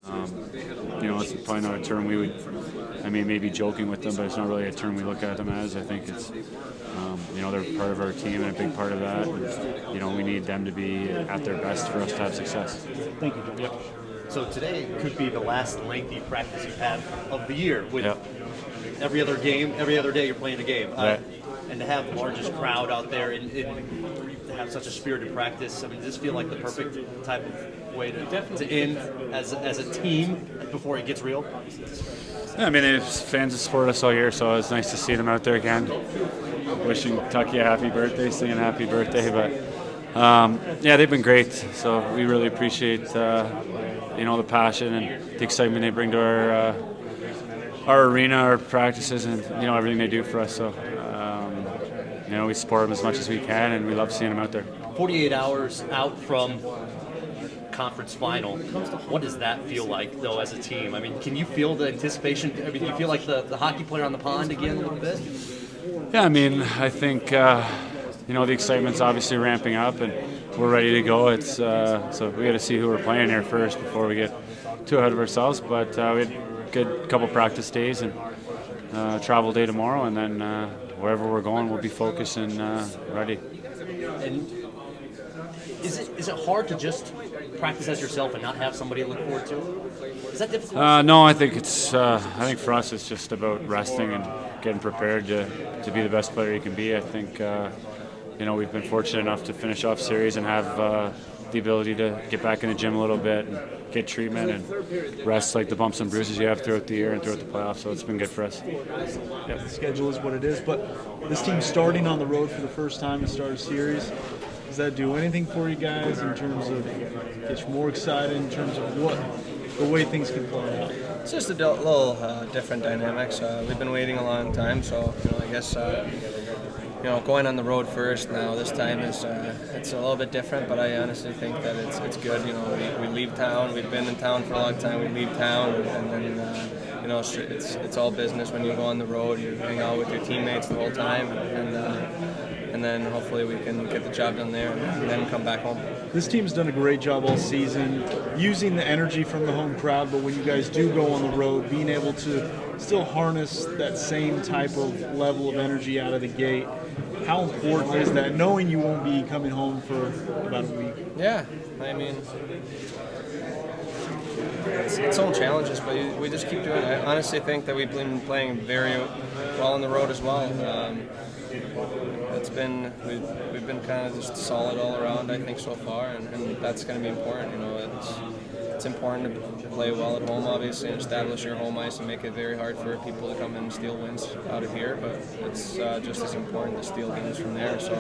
It's probably not a term we would, maybe joking with them, but it's not really a term we look at them as. I think it's, they're part of our team and a big part of that. And, we need them to be at their best for us to have success. Thank you, Joe. Yep. So today could be the last lengthy practice you've had of the year with every other day you're playing a game. Right. And to have the largest crowd out there and to have such a spirited practice, does this feel like the perfect type of way to end as a team before it gets real? Yeah, the fans have supported us all year, so it's nice to see them out there again, wishing Tucky a happy birthday, singing happy birthday. But they've been great. So we really appreciate the passion and the excitement they bring to our arena, our practices, and everything they do for us. So we support them as much as we can, and we love seeing them out there. 48 hours out from conference final. What does that feel like, though, as a team? Can you feel the anticipation? Do you feel like the hockey player on the pond again a little bit? Yeah, I think the excitement's obviously ramping up, and we're ready to go. It's so we got to see who we're playing here first before we get too ahead of ourselves. But we had a good couple practice days and travel day tomorrow, and then wherever we're going, we'll be focused and ready. And is it hard to just practice as yourself and not have somebody to look forward to? Is that difficult? No, I think it's. I think for us, it's just about resting and getting prepared to be the best player you can be. I think we've been fortunate enough to finish off series and have the ability to get back in the gym a little bit and get treatment and rest like the bumps and bruises you have throughout the year and throughout the playoffs. So it's been good for us. Yeah, the schedule is what it is, but this team starting on the road for the first time to start a series, does that do anything for you guys in terms of get you more excited in terms of the way things can play out? It's just a little different dynamics. We've been waiting a long time, so I guess going on the road first now this time is it's a little bit different. But I honestly think that it's good. We leave town. We've been in town for a long time. We leave town, and then it's all business when you go on the road. You hang out with your teammates the whole time, and then hopefully we can get the job done there and then come back home. This team's done a great job all season using the energy from the home crowd, but when you guys do go on the road, being able to still harness that same type of level of energy out of the gate, how important is that, knowing you won't be coming home for about a week? Yeah, it's its own challenges, but we just keep doing it. I honestly think that we've been playing very well on the road as well. We've been kind of just solid all around, I think, so far, and that's going to be important. It's important to play well at home, obviously, and establish your home ice and make it very hard for people to come in and steal wins out of here. But it's just as important to steal games from there. So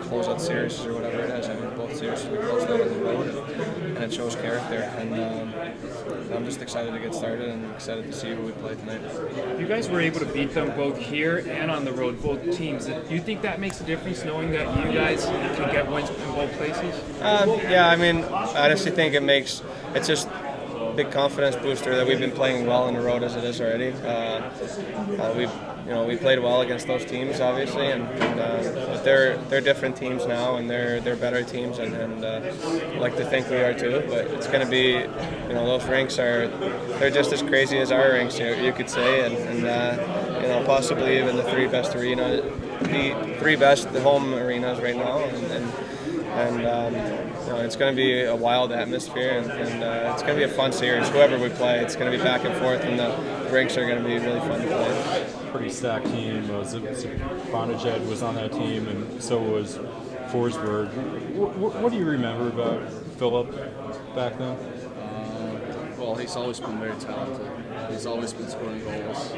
close out series or whatever it is. Both series we closed out on the road, and it shows character. And I'm just excited to get started and excited to see who we play tonight. You guys were able to beat them both here and on the road, both teams. Do you think that makes a difference, knowing that you guys can get wins in both places? I honestly think it's just a big confidence booster that we've been playing well on the road as it is already. We played well against those teams, obviously, but they're different teams now, and they're better teams, and I like to think we are too. But it's going to be, those rinks they're just as crazy as our rinks, you could say, and possibly even the three best home arenas right now, and it's going to be a wild atmosphere, and it's going to be a fun series. Whoever we play, it's going to be back and forth, and the rinks are going to be really fun to play. Pretty stacked team. Bonajed was on that team, and so was Forsberg. What do you remember about Philip back then? Well, he's always been very talented. He's always been scoring goals.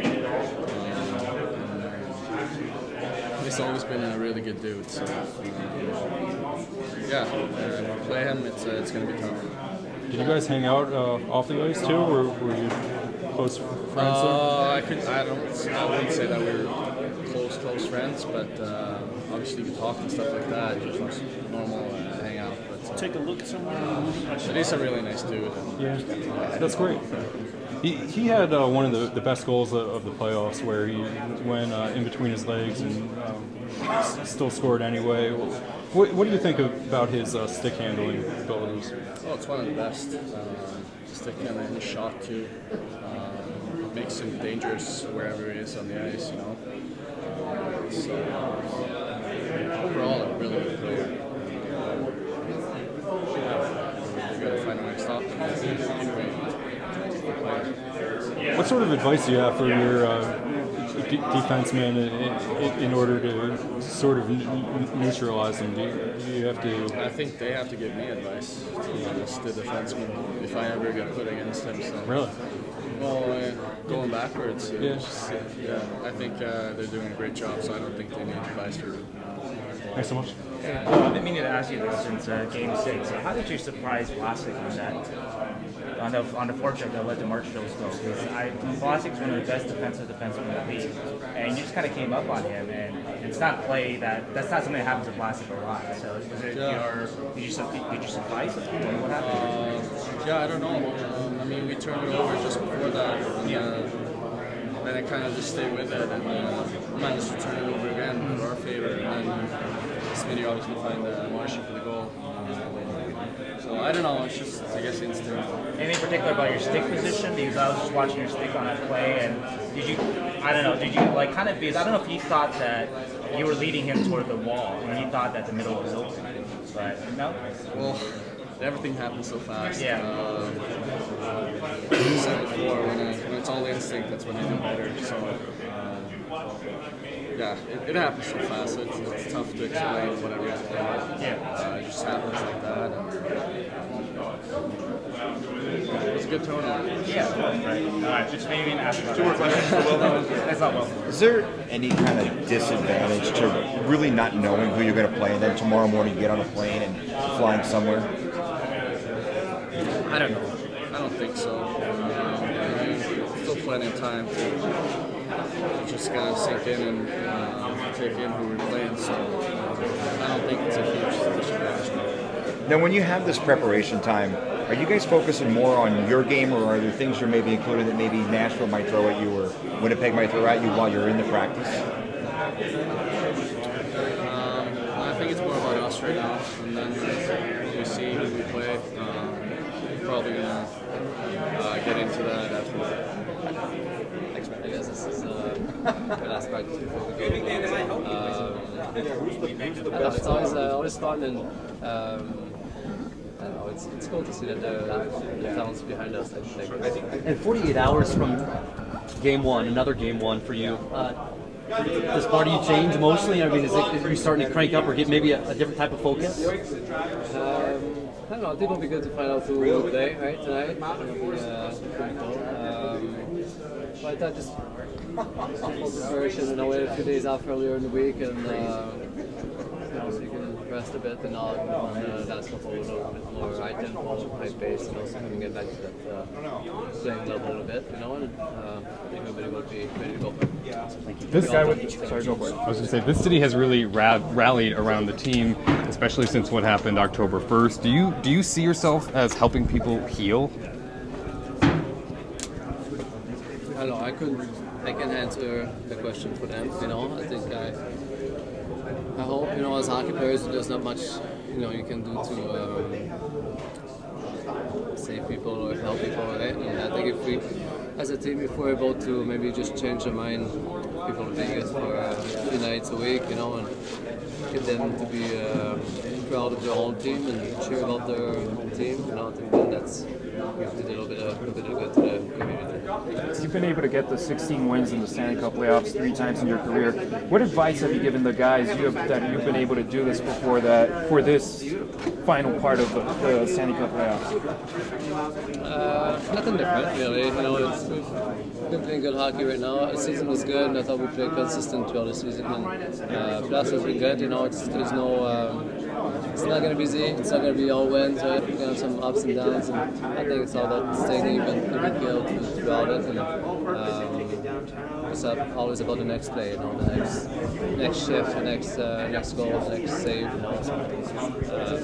He's always been a really good dude. So, play him. It's going to be tough. Did you guys hang out off the ice too, or were you close friends there? I wouldn't say that we were close friends, but obviously you talk and stuff like that. Just normal hangout. But Take a look somewhere. but he's a really nice dude. Yeah, that's great. He had one of the best goals of the playoffs, where he went in between his legs and still scored anyway. What do you think about his stick handling abilities? Oh, it's one of the best. Stick handling, his shot too. Makes him dangerous wherever he is on the ice, you know. So overall, a really good player. You gotta find a way to stop him. Anyway, What sort of advice do you have for your defensemen in order to sort of neutralize them? Do you have to? I think they have to give me advice, to be honest, the defenseman, if I ever get put against them. So. Really? Well, going backwards. Yeah. I think they're doing a great job, so I don't think they need advice for. Thanks so much. I've been meaning to ask you this since Game 6. So how did you surprise Vlasic on the forecheck that led to Mark Schill's goal? Because Vlasic's one of the best defensive defensemen in the league, and you just kind of came up on him, and it's not that's not something that happens to Vlasic a lot. So was it did you surprise him? What happened? Yeah, I don't know. I mean, we turned it over just before that, and then I kind of just stayed with it and managed to turn it over again in our favor, and then Smitty obviously find Marshy for the goal. So I don't know, it's just, I guess, instinct. Anything particular about your stick position? Because I was just watching your stick on that play, and did you like kind of, because I don't know if you thought that you were leading him toward the wall, and he thought that the middle was open, but no? Well, everything happens so fast. Yeah. Like you said before, when it's all instinct, that's when you do better. So, yeah, it happens so fast. It's tough to explain whatever you have to do. It just happens like that. And it was a good tournament. Yeah. Right. All right. Just maybe ask about that's not well. Is there any kind of disadvantage to really not knowing who you're going to play, and then tomorrow morning you get on a plane and flying somewhere? I don't know. I don't think so. Still plenty of time to just kind of sink in and take in who we're playing. So I don't think it's a huge disadvantage. Now, when you have this preparation time, are you guys focusing more on your game, or are there things you're maybe including that maybe Nashville might throw at you or Winnipeg might throw at you while you're in the practice? I think it's more about us right now, and then we see who we play. Probably gonna get into that after that. I guess this is the last practice before we go. It's always fun, and I don't know, it's cool to see that the talent's behind us. I think. And 48 hours from Game 1, another Game 1 for you. Does part of you change emotionally? I mean, are you starting to crank up or get maybe a different type of focus? I don't know. I think it'll be good to find out who will play tonight. It'll be pretty cool. But I just preparation, and I waited a few days off earlier in the week, and so you can rest a bit, and I'll last couple a little bit more high tempo, high pace, and also can get back to that playing level a bit, and I think everybody will be ready to go. This guy would. Sorry, go for it. I was going to say, this city has really rallied around the team, especially since what happened October 1st. Do you see yourself as helping people heal? I don't know. I can answer the question for them. I think I hope as hockey players there's not much you can do to save people or help people, right? And I think if we, as a team, if we're able to maybe just change their mind, people are being us for a few nights a week, and get them to be proud of their own team and cheer about their own team, I think that's gives a little bit of good to the community. You've been able to get the 16 wins in the Stanley Cup playoffs 3 times in your career. What advice have you given the guys that you've been able to do this before for this final part of the Stanley Cup playoffs? Nothing different, really. We've been playing good hockey right now. The season was good, and I thought we played consistent throughout the season. And playoffs has been good. There's no. It's not going to be easy. It's not going to be all wins. Right? We're going to have some ups and downs, and I think it's all about staying even keeled throughout it. And it's always about the next play, the next shift, the next goal, the next save.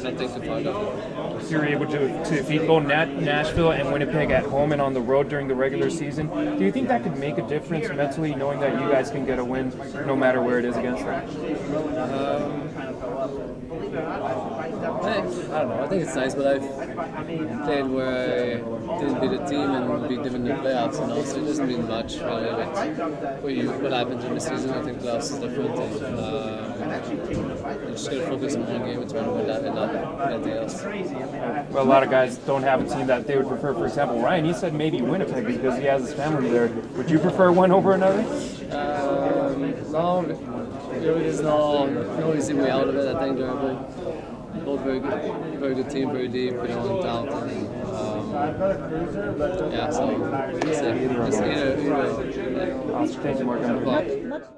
Nothing to find out. You were able to defeat both Nashville and Winnipeg at home and on the road during the regular season. Do you think that could make a difference mentally, knowing that you guys can get a win no matter where it is against them? I don't know. I think it's nice, but I've played where I didn't beat a team and beat them in the playoffs, so it doesn't mean much really. What happens in the season, I think playoffs is different. You just gotta focus on one game and try to win that and not anything else. Well, a lot of guys don't have a team that they would prefer. For example, Ryan, he said maybe Winnipeg because he has his family there. Would you prefer one over another? No, there's no easy way out of it. I think they're both very good team, very deep, talent. Yeah, so it's either. Thank you, Marc-Andre.